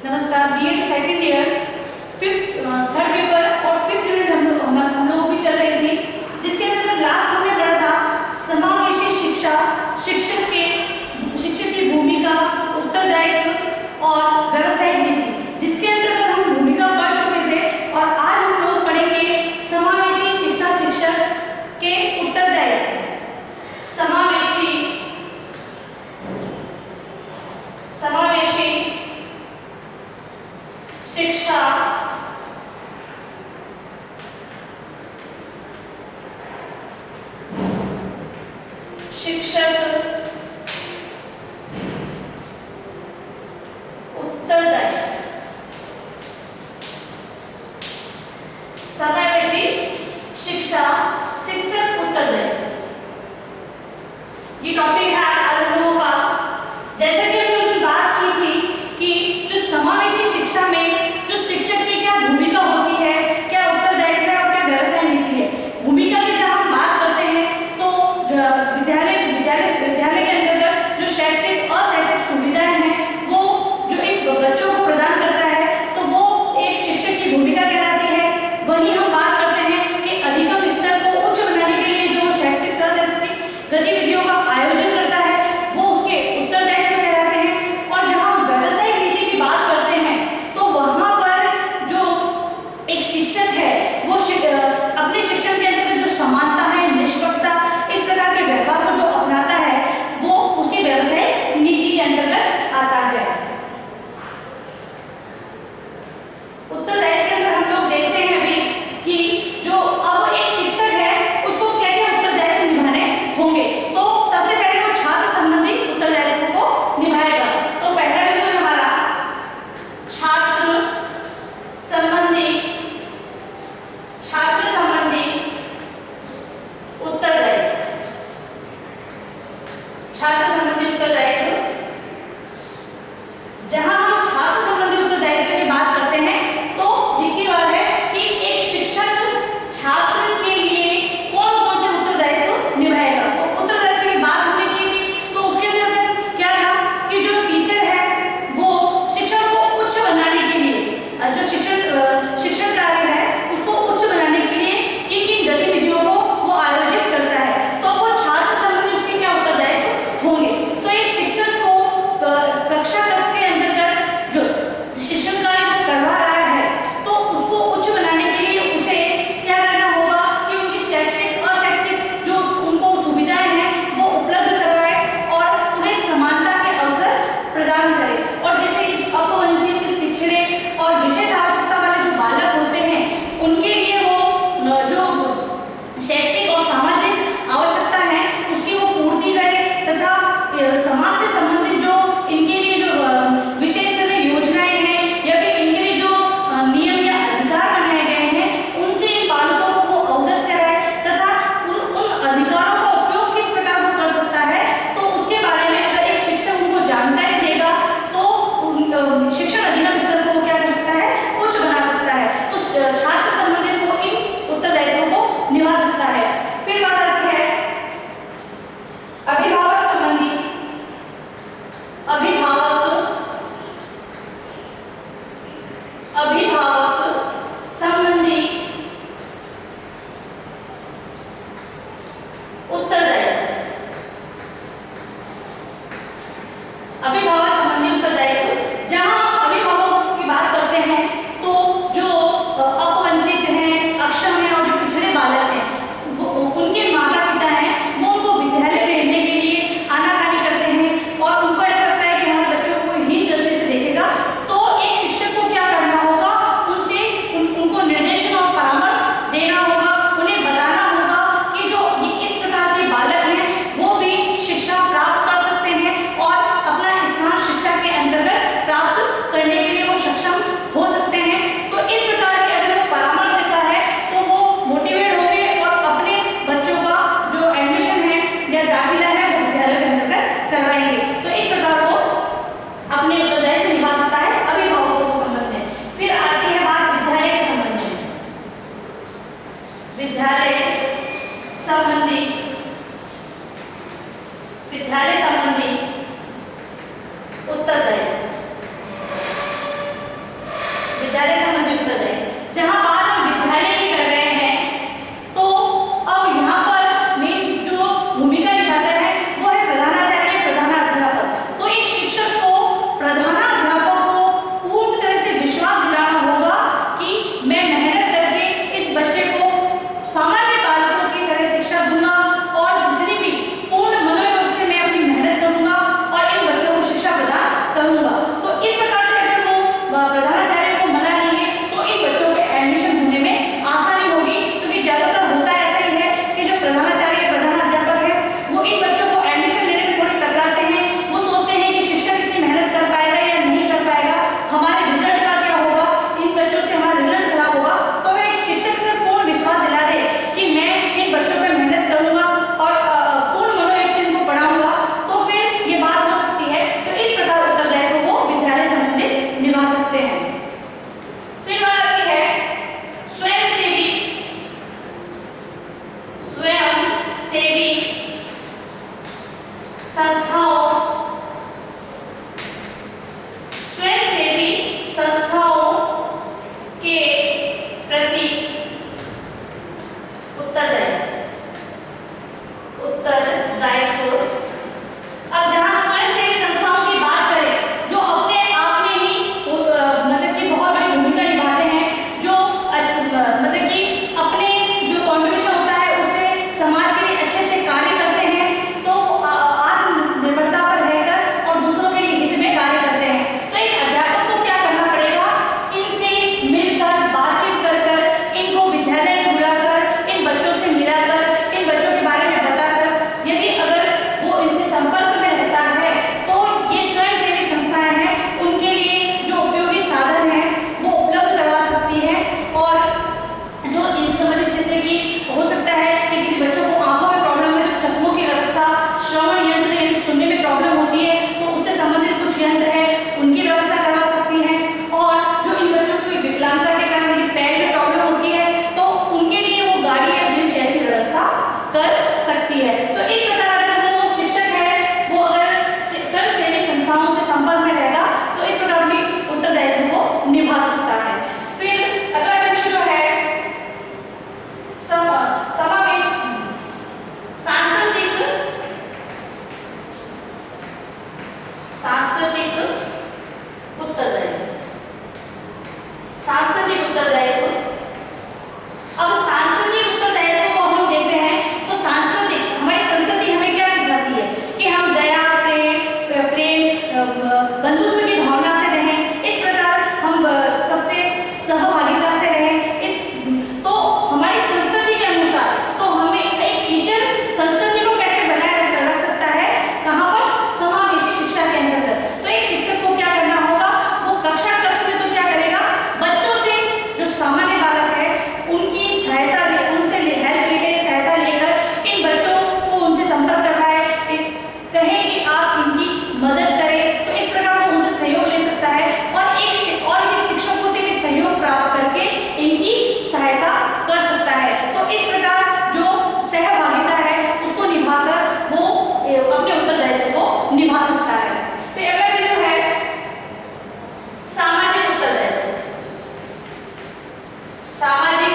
नमस्कार। BEd second year third paper और fifth unit हम लोग भी चल रहे थे, जिसके अंदर लास्ट हमने पढ़ा था समावेशी शिक्षा, शिक्षक की भूमिका, उत्तरदायित्व और व्यावसायिक नीति, जिसके अंतर्गत हम भूमिका पढ़ चुके थे। और आज हम लोग पढ़ेंगे समावेशी शिक्षा, शिक्षक के उत्तरदायित्व। समावेशी शिक्षा शिक्षक उत्तरदायित्व। समावेशी शिक्षा, शिक्षक उत्तरदायित्व, ये टॉपिक है आप लोगों का। जैसे कि हमने बात की थी कि जो समावेशी शिक्षा में जो शिक्षक की क्या भूमिका होती है, क्या उत्तरदायित्व है और क्या व्यवसाय नीति है। भूमिका की जब हम बात करते हैं तो विद्यालय के अंतर्गत जो शैक्षिक अशैक्षिक सुविधाएं हैं वो जो इन बच्चों को प्रदान करता है, तो वो एक शिक्षक की भूमिका कहलाती है। वहीं हम बात करते हैं कि अधिकतम स्तर को उच्च बनाने के लिए जो शैक्षिक अशैक्षिक गतिविधियों का आयोजन करता है वो उसके उत्तरदायित्व कहलाते हैं। और जब हम व्यवसायिक नीति की बात करते हैं तो वहाँ पर जो एक शिक्षक है वो अपने शिक्षण के अंतर्गत जो समानता है, निष्पक्षता, इस प्रकार के व्यवहार को जो अपनाता है वो उसकी व्यवसायिक नीति के अंतर्गत आता है। उत्तरदायित्व के अंदर हम लोग देखते हैं अभी कि जो अब एक शिक्षक है उसको क्या क्या उत्तरदायित्व निभाने होंगे। तो सबसे पहले वो छात्र संबंधी उत्तरदायित्व को निभाएगा। तो पहला बिंदु है हमारा छात्र संबंधी उत्तरदायित्व। छात्र संबंधी उत्तरदायित्व, जहां हम छात्र संबंधी उत्तरदायित्व की बात करते हैं तो दिखती बात है कि एक शिक्षक छात्र के लिए कौन कौन से उत्तरदायित्व निभाएगा। तो उत्तरदायित्व की बात हमने की थी, तो उसके अंदर क्या था कि जो टीचर है वो शिक्षण को उच्च बनाने के लिए, जो शिक्षण कार्य है उसको उच्च बनाने के लिए किन किन गतिविधियों को वो आयोजित करता है, तो वो छात्र संबंधी उसके क्या उत्तरदायित्व होंगे। तो एक शिक्षक को कक्षा कक्ष के अंतर्गत तो इस प्रकार से अगर वो प्रधानाचार्य को मना लेंगे तो इन बच्चों के एडमिशन होने में आसानी होगी, क्योंकि ज्यादातर होता ऐसा ही है कि जो प्रधानाचार्य प्रधान अध्यापक है वो इन बच्चों को एडमिशन लेने में थोड़े कतराते हैं। वो सोचते हैं कि शिक्षक इतनी मेहनत कर पाएगा या नहीं कर पाएगा, हमारे रिजल्ट का क्या होगा, इन बच्चों से हमारा रिजल्ट खराब होगा। तो अगर एक शिक्षक अगर पूर्ण विश्वास दिला दे कि मैं इन बच्चों पर मेहनत करूंगा और पूर्ण मनोयोग से इनको पढ़ाऊंगा, तो फिर ये बात हो सकती है। तो इस प्रकार उत्तरदायित्व वो विद्यालय संबंधित निभा सकते हैं। फिर बात आती है स्वयंसेवी संस्थाओं, स्वयंसेवी संस्थाओं के प्रति उत्तरदायित्व। अब जहां स्वयंसेवी संस्थाओं की बात करें जो अपने आप में ही मतलब कि बहुत बड़ी भूमिका निभाते हैं, जो मतलब कि अपने जो कॉन्ट्रिब्यूशन होता है उससे समाज के लिए अच्छे अच्छे कार्य करते हैं, तो आत्मनिर्भरता पर रहकर और दूसरों के लिए हित में कार्य करते हैं। तो एक अध्यापक को क्या करना पड़ेगा, इनसे मिलकर बातचीत कर कर, इनको विद्यालय में बुलाकर, इन बच्चों से मिलाकर, इन बच्चों के बारे में बताकर, यदि अगर वो इनसे संपर्क में रहता है तो ये स्वयंसेवी संस्थाएं हैं, उनके लिए जो उपयोगी साधन है वो उपलब्ध करवा सकती है। और जो इस संबंधित जैसे कि हो सकता है कि किसी बच्चों को आंखों में प्रॉब्लम है तो चश्मों की व्यवस्था, श्रवण यंत्र यानी सुनने में प्रॉब्लम होती है तो उससे संबंधित कुछ यंत्र है उनकी व्यवस्था करवा सकती है। और जो इन बच्चों की विकलांगता के कारण उनके पैर में प्रॉब्लम होती है तो उनके लिए वो गाड़ी या व्हील चेयर की व्यवस्था कर सकती है। तो इस प्रकार अगर वो शिक्षक है वो अगर स्वयंसेवी संस्थाओं से संपर्क में रहेगा तो इस प्रकार अपनी उत्तरदायित्व को निभा सकता है। फिर अगला बिंदु जो है समावेश सांस्कृतिक उत्तरदायित्व। सांस्कृतिक उत्तरदायित्व, अब सांस्कृतिक उत्तरदायित्व को हम देख रहे हैं तो सांस्कृतिक हमारी संस्कृति हमें क्या सिखाती है कि हम दया, प्रेम, बंधुत्व की भावना से रहें, इस प्रकार हम सबसे सहभागिता से रहें। इस तो हमारी संस्कृति के अनुसार तो हमें एक टीचर संस्कृति को कैसे बनाए रख सकता है, कहाँ पर, समावेशी शिक्षा के अंतर्गत। तो एक शिक्षक को क्या करना होगा, वो कक्ष में तो क्या करेगा, बच्चों से जो सामान्य बालक है उनकी सहायता उनसे हेल्प लेकर, सहायता लेकर इन बच्चों को उनसे संपर्क करवाए, कहें कि आप इनकी मदद करें, तो इस प्रकार वो उनसे सहयोग ले सकता है और ये शिक्षकों से भी सहयोग प्राप्त करके इनकी सहायता कर सकता है। तो इस प्रकार जो सहभागिता है उसको निभाकर वो अपने उत्तरदायित्व को निभा सकता है। फिर अगला बिंदु है सामाजिक उत्तरदायित्व। सामाजिक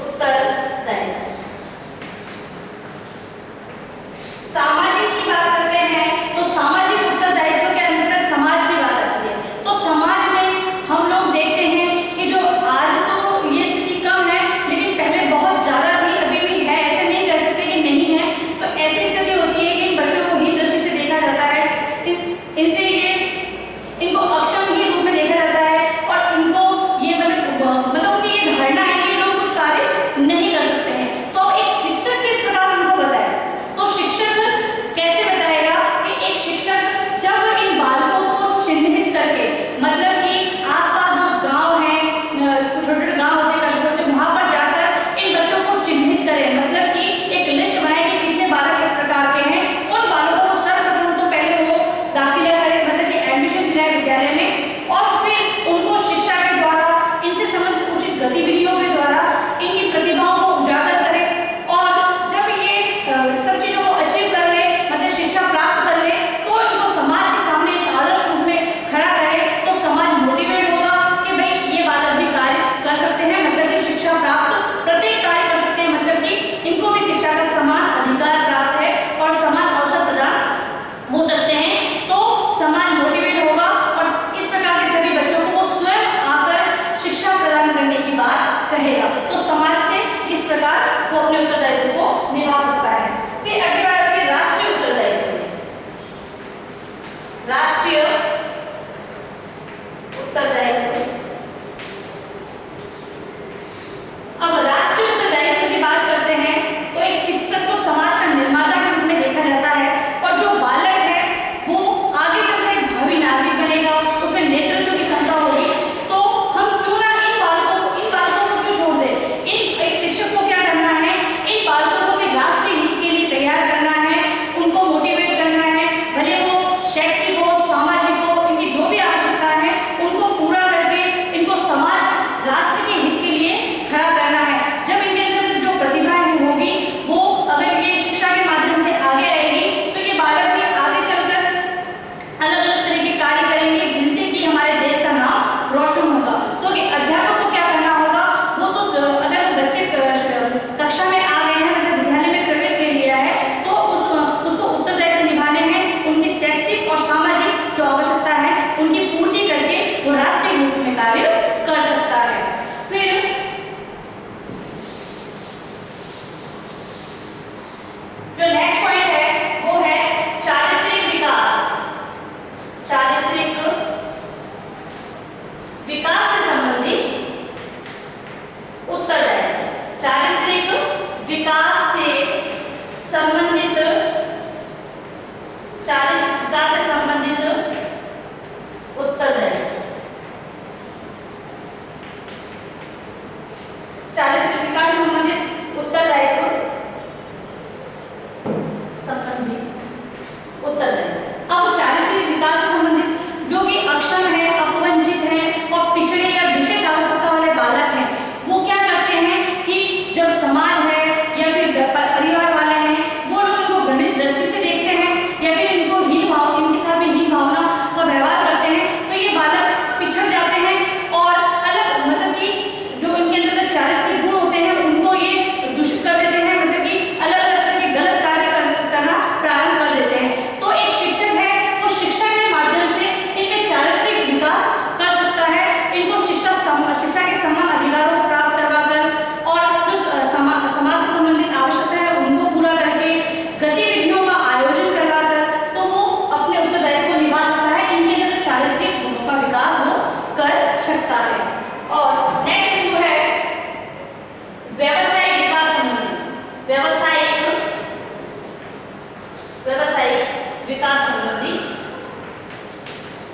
उत्तरदायित्व, सामाजिक की बात करते हैं तो सामाजिक उत्तरदायित्व के अंतर्गत समाज की बात आती है। तो समाज में हम लोग देखते हैं कि जो आज तो ये स्थिति कम है लेकिन पहले बहुत ज्यादा थी, अभी भी है, ऐसे नहीं कह सकते कि नहीं है। तो ऐसी स्थिति होती है कि इन बच्चों को हीन दृष्टि से देखा जाता है, इनसे इनको अक्षम ही रूप में देखा जाता है और इनको ये मतलब उनकी ये धारणा है कि ये लोग कुछ कार्य नहीं कर सकते हैं। तो एक शिक्षक किस प्रकार उनको बताए, तो शिक्षक कैसे बताएगा कि एक शिक्षक जब इन बालकों को चिन्हित करके, मतलब कि आसपास जो गांव है, छोटे छोटे गांव होते हैं, वहां पर जाकर इन बच्चों को चिन्हित करें, मतलब कि एक लिस्ट बनाए कि कितने बालक इस प्रकार के हैं, उन बालकों को सर्वप्रथम तो पहले वो दाखिला करें, उत्तरदायित्व। अब राष्ट्रीय उत्तरदायित्व की बात करते हैं तो एक शिक्षक को समाज का निर्माता के रूप में देखा जाता है और जो बालक है वो आगे चलकर एक भावी नागरिक बनेगा, उसमें नेतृत्व की क्षमता होगी। तो हम क्यों ना इन बालकों को क्यों छोड़ दें? एक शिक्षक को क्या करना है, इन बालकों को भी राष्ट्रीय हित के लिए तैयार करना है, उनको मोटिवेट करना है, भले वो शैक्षिक हो, सामाजिक हो, इनकी जो भी आवश्यकता है उनको पूरा करके इनको समाज राष्ट्र के हित के लिए खड़ा करना है। जब इनके अंदर जो प्रतिभाएं होगी वो अगर ये शिक्षा के माध्यम से आगे आएगी तो ये बालक भी आगे चलकर अलग अलग तरह के कार्य करेंगे जिनसे कि हमारे देश का नाम रोशन होगा। तो अध्यापक को क्या करना होगा, वो तो अगर वो बच्चे कक्षा में आ गए हैं, मतलब विद्यालय में प्रवेश ले लिया है, तो उसको उत्तरदायित्व निभाने हैं, उनकी शैक्षिक और सामाजिक जो आवश्यकता है उनकी पूर्ति करके वो राष्ट्रीय रूप में कार्य कर सकता है। फिर जो नेक्स्ट पॉइंट है वो है चारित्रिक विकास। चारित्रिक विकास से संबंधित उत्तरदायित्व। चारित्रिक विकास से संबंधित, चारित्रिक विकास से संबंधित उत्तरदायित्व। चारित्रिक विकास से संबंधित उत्तरदायित्व, उत्तरदायित्व। अब चारित्रिक विकास से संबंधित जो भी अक्षम है, अपवंचित है और पिछड़े या विशेष आवश्यकता वाले बालक हैं, वो क्या करते हैं कि जब समाज है या फिर परिवार वाले हैं वो लोग इनको घृणित दृष्टि से देखते हैं या फिर इनको हीन भाव, इनके साथ में हीन भावना का व्यवहार करते हैं, तो ये बालक पिछड़ जाते हैं और अलग, मतलब कि जो इनके अंदर चारित्रिक गुण होते हैं उनको ये दूषित कर देते हैं, मतलब कि अलग अलग तरह के गलत कार्य करना प्रारंभ कर देते हैं। तो एक शिक्षक है वो शिक्षा के माध्यम से इनमें चारित्रिक विकास कर सकता है, इनको शिक्षा के समान अधिकारों को प्राप्त करवाकर और जो समाज से संबंधित आवश्यकता है उनको पूरा करके गतिविधियों का आयोजन करवाकर तो वो अपने उत्तरदायित्व को निभा सकता है, इनके अंदर चारित्रिक गुणों का विकास वो कर सकता है। और नेक्स्ट बिंदु है व्यावसायिक विकास संबंधी। व्यावसायिक विकास संबंधी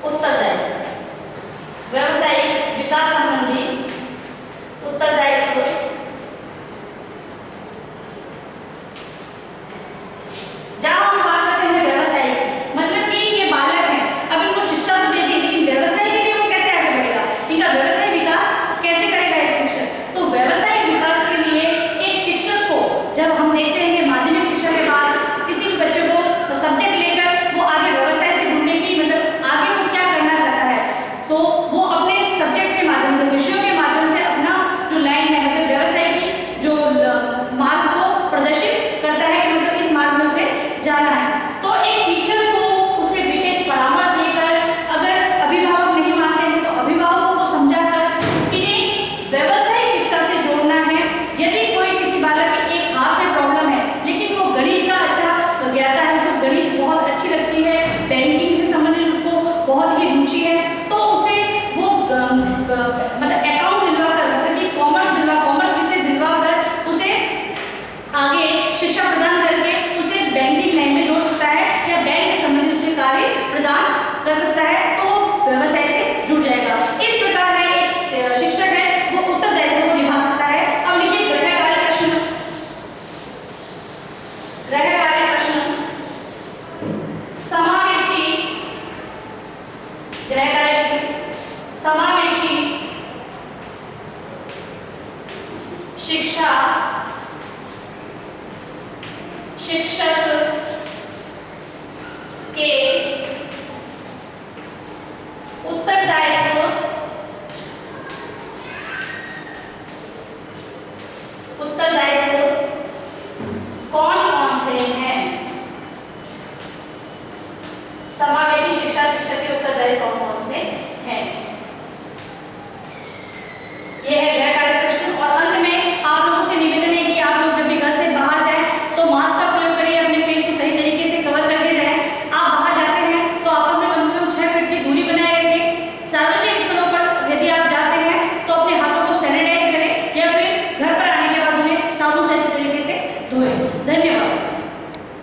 उत्तरदायित्व। व्यावसायिक विकास संबंधी उत्तरदायित्व। जहां हम बात करते हैं व्यावसायिक, मतलब कि ये बालक है, अब इनको शिक्षा तो दे दी लेकिन व्यवसाय के लिए वो कैसे आगे बढ़ेगा, इनका व्यवसाय विकास कैसे करेगा एक शिक्षक। तो व्यवसायिक विकास के लिए एक शिक्षक को, जब हम देखते हैं कि माध्यमिक शिक्षा के बाद किसी भी बच्चे को सब्जेक्ट लेकर वो आगे व्यवसाय से जुड़ने की, मतलब आगे वो क्या करना चाहता है, तो वो अपने सब्जेक्ट के माध्यम से, विषयों के माध्यम से अपना जो लाइन है, मतलब व्यवसाय की जो मार्ग को प्रदर्शित करता है कि मतलब इस मार्ग में से जाना है। तो एक टीचर को उसे विशेष परामर्श देकर, अगर अभिभावक नहीं मानते हैं तो अभिभावकों को समझाकर इन्हें व्यवसायिक शिक्षा से जोड़ना है। यदि कोई किसी बालक के एक हाथ में प्रॉब्लम है लेकिन वो गणित का अच्छा ज्ञाता है, उसको गणित बहुत अच्छी लगती है, बैंकिंग से संबंधित उसको बहुत ही रुचि है, तो उसे वो मतलब अकाउंट दिलवाकर, मतलब कि कॉमर्स विषय दिलवाकर उसे आगे शिक्षा प्रदान करके उसे बैंकिंग लाइन में जोड़ सकता है या बैंक से संबंधित उसे कार्य प्रदान कर सकता है, तो व्यवसाय से जुड़ जाएगा। इस प्रकार है एक शिक्षक है वो उत्तरदायित्व को निभा सकता है। अब लिखिए गृह कार्य प्रश्न। गृह कार्य प्रश्न समावेशी, गृह कार्य समावेशी शिक्षा, शिक्षक के